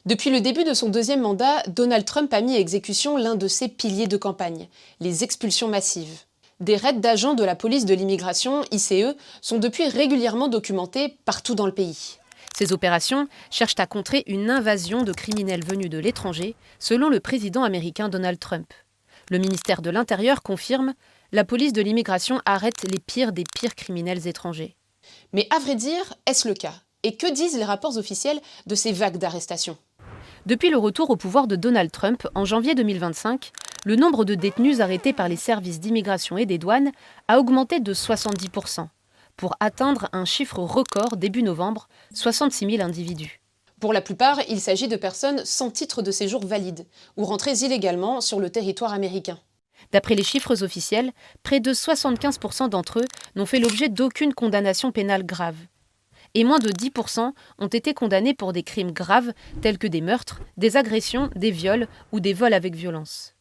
Depuis le début de son deuxième mandat, Donald Trump a mis à exécution l'un de ses piliers de campagne, les expulsions massives. Des raids d'agents de la police de l'immigration, ICE, sont depuis régulièrement documentés partout dans le pays. Ces opérations cherchent à contrer une invasion de criminels venus de l'étranger, selon le président américain Donald Trump. Le ministère de l'Intérieur confirme « La police de l'immigration arrête les pires des pires criminels étrangers ». Mais à vrai dire, est-ce le cas? Et que disent les rapports officiels de ces vagues d'arrestations? Depuis le retour au pouvoir de Donald Trump en janvier 2025, le nombre de détenus arrêtés par les services d'immigration et des douanes a augmenté de 70%, pour atteindre un chiffre record début novembre, 66 000 individus. Pour la plupart, il s'agit de personnes sans titre de séjour valide ou rentrées illégalement sur le territoire américain. D'après les chiffres officiels, près de 75% d'entre eux n'ont fait l'objet d'aucune condamnation pénale grave. Et moins de 10% ont été condamnés pour des crimes graves tels que des meurtres, des agressions, des viols ou des vols avec violence.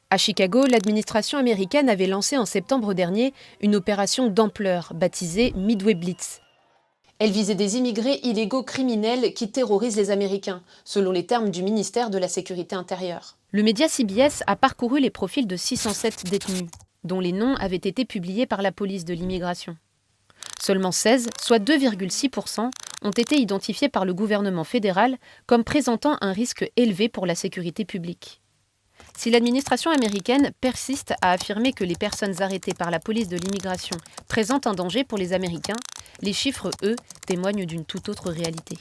À Chicago, l'administration américaine avait lancé en septembre dernier une opération d'ampleur baptisée Midway Blitz. Elle visait des immigrés illégaux criminels qui terrorisent les Américains, selon les termes du ministère de la Sécurité intérieure. Le média CBS a parcouru les profils de 607 détenus, dont les noms avaient été publiés par la police de l'immigration. Seulement 16, soit 2,6%, ont été identifiés par le gouvernement fédéral comme présentant un risque élevé pour la sécurité publique. Si l'administration américaine persiste à affirmer que les personnes arrêtées par la police de l'immigration présentent un danger pour les Américains, les chiffres, eux, témoignent d'une toute autre réalité.